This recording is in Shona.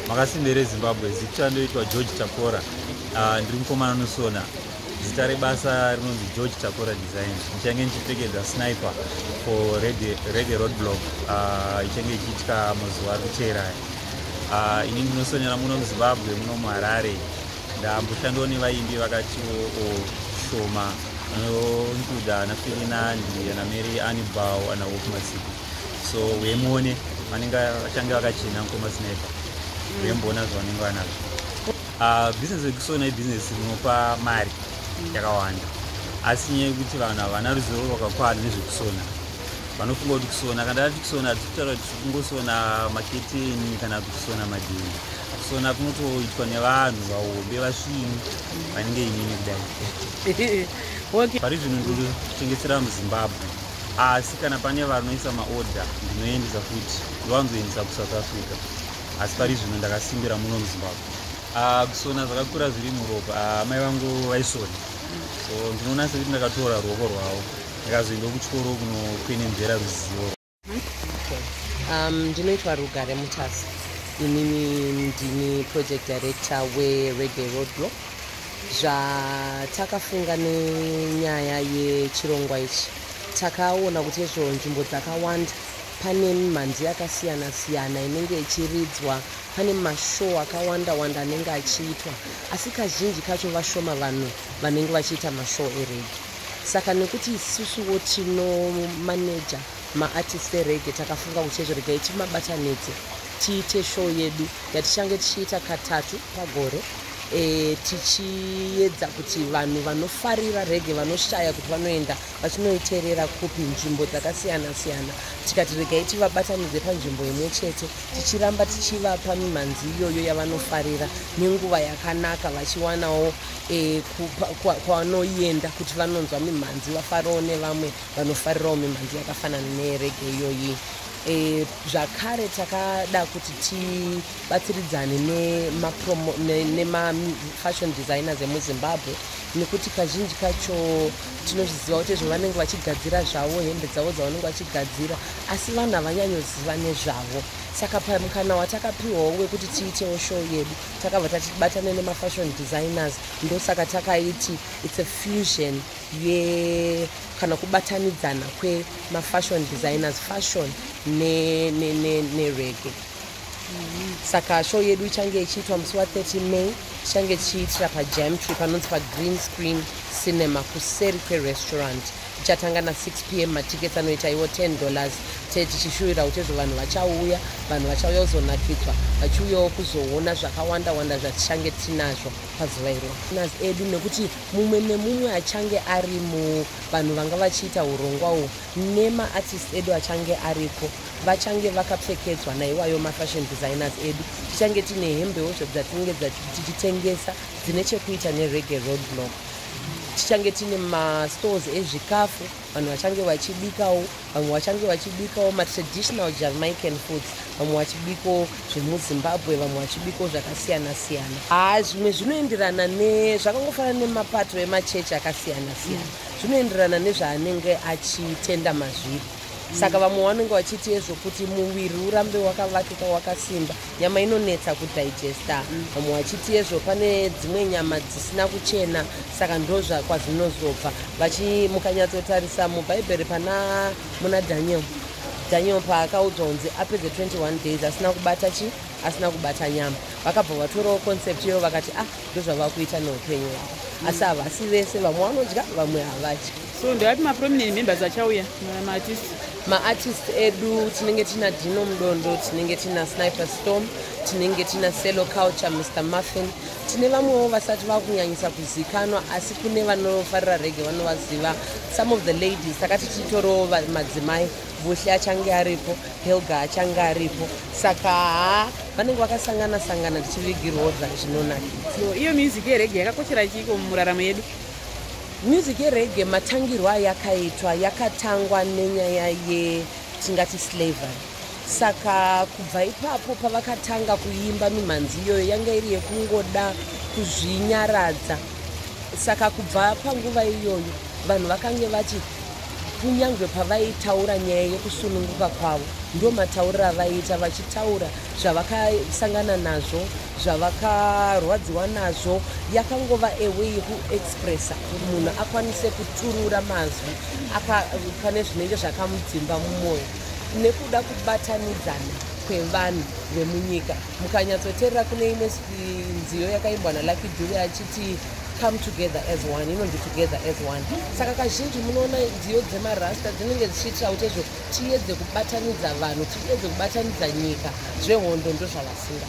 Makasimbere Zimbabwe zichandoitwa George Chakora. Ndiri mukomana nosona. Zita rebasa rinonzi George Chakora Designs. Ndichange ndichipfekedza sniper for Reggae Roadblock. Ichange ichiitika mazuva ari kuteera. Ini ndinosonera muno muZimbabwe, muno muHarare. Ndamboshandawo nevaimbi vakati shoma vanoincluda ana Firinandi, ana Mary Anibal, ana Wolf Masiku. So wemuone vanenge vachange vakachena mukoma sniper. Wemboona zvavanenge vanazvo. Business yekusona ibusiness rinopa mari yakawanda. Asi nyaya yekuti vanhu havana ruzivo rwakakwana nezvekusona. Vanofunga kuti kusona, kana tati kusona hatikutaura kuti kungosona maketeni kana kusona madhini. Kusona kunotoitwa nevanhu vahombe vasvinyi vanenge inini kudai. Pari zvino ndiri kutengesera muZimbabwe. Asi kana pane vanoisa maorder ndinoendesa futi. Ndovanzoendesa kuSouth Africa. Asi pari zvino ndakasimbira muno muZimbabwe. Kusona zvakakura zviri muropa. Mai vangu vaisona. So ndinoona sekuti ndakatora ruoko rwavo. Ndikazoenda kuchikoro kunokwenenzvera ruzivo. Ndinoitwa Rugare Mutasi. Inini ndini project director weReggae Roadblock. Zvatakafunga nenyaya yechirongwa ichi, takaona kuti izvo nzvimbo dzakawanda pane mimhanzi yakasiyana siyana inenge ichiridzwa, pane mashow akawanda anenge achiitwa, asi kazhinji kacho vashoma vanhu vanenge vachiita mashow ereggae. Saka nekuti isusuwo tinomaneja maartist ereggae, takafunga kuti izvo regai timabatanidze tiite show yedu yatichange tichiita katatu pagore. Tichiedza kuti vanhu vanofarira reggae, vanoshaya kuti vanoenda vachinoiteerera kupi nzvimbo dzakasiyana siyana, tikati regai tivabatanidze panzvimbo imwe chete, tichiramba tichivapa mimhanzi iyoyo yavanofarira nenguva yakanaka, vachiwanawo kwavanoenda kuti vanonzwa mimhanzi, vafarawo nevamwe vanofarirawo mimhanzi yakafanana nereggae iyoyi. Zvakare takada kuti tibatsiridzane nemafashion designers emuZimbabwe, nekuti kazhinji kacho tinozviziva kuti izvo vanenge vachigadzira zvavo, hembe dzavo dzavanenge vachigadzira, asi vanhu havanyanyoziva nezvavo. Saka pamukana watakapiwawo wekuti tiitewo show yedu, takabva tatibatane nemafashion designers. Ndosaka takaiti it's a fusion kana kubatanidzana kwemafashion designers, fashion nereggae. Saka show yedu ichange ichiitwa musi wa30 May, ichange tichiitira paJam Tree panonzi paGreen Screen Cinema kuseri kwerestaurant. Ichatanga na6 PM, matiketi anoita iwo $10. Tichishuvira kuti izvo vanhu vachauya kuzonakidzwa, vachiuyawo kuzoona zvakawanda zvatichange tinazvo pazuva iro edu, nekuti mumwe nemumwe achange ari vanhu vanga vachiita urongwa uhu nemaartist edu achange aripo, vachange vakapfekedzwa naiwayo mafashion designers edu. Tichange tine hembewo dzatinenge tichitengesa dzine chekuita neReggae Roadblock. Tichange tine mastores ezvikafu, vanhu vachange vachibikawo, vamwe vachange vachibikawo matraditional Jamaican foods, vamwe vachibikawo zvemuZimbabwe, vamwe vachibikawo zvakasiyana siyana. Zvimwe zvinoenderana zvakangofanana nemapato emachechi akasiyana siyana, zvinoenderana nezvaanenge achitenda mazviri. Saka vamwe vanenge vachiti ezvokuti muviri urambe wakavakika wakasimba, nyama inonetsa kudigesta. Vamwe vachiti ezvo pane dzimwe nyama dzisina kuchena, saka ndozva kwazvinozobva. Mukanyatsotarisa mubhaibheri muna Daniel paakaudzwa kunzi apedze 21 days asina kubata nyama, vakabva vatorawo concept iyoyo vakati ndozvava kuita neupenyu hwavo. Asi havasi vese, vamwe vanodya, vamwe havadyi. So ndevati maprominent members achauya maartist edu? Tinenge tina Dino Mudondo, tinenge tina Sniper Storm, tinenge tina Selo Culture, Mr. Muffin. Tine vamwewo vasati vakunyanyisa kuzikanwa, asi kune vanofarira reggae vanovaziva, some of the ladies. Saka tichitorowo madzimai, Buhle achange aripo, Helga achange aripo, saka vanenge vakasangana tichivigirwawo zvinonakidza. So iyo music yereggae yakakoshera chiko muraramo yedu? Music yereggae matangirwo ayakaitwa yakatangwa nenyaya tingati slavery. Saka kubva ipapo pavakatanga kuimba mimhanzi iyoyo yanga iri yekungoda kuzvinyaradza. Saka kubva panguva iyoyo vanhu vakange vati kunyange pavaitaura nyaya yekusununguka kwavo ndo matauriro avaita vachitaura zvavakasangana nazvo zvavakarwadziwa nazvo. Yakangova ewe yekuexpressa kuti munhu akwanise kuturura mazwi pane zvinenge zvakamudzimba mumwoyo nekuda kubatanidzana kwevanhu vemunyika. Mukanyatsoteerera kune imwe nziyo yakaimbwa naLucky Dube achiti come together as one, inonzi together as one. Saka kazhinji munoona nziyo dzemarasta dzinenge dzichiitira kuti izvo tiedze kubatanidza vanhu, tiedze kubatanidza nyika, zvehondo ndo zvavasinga.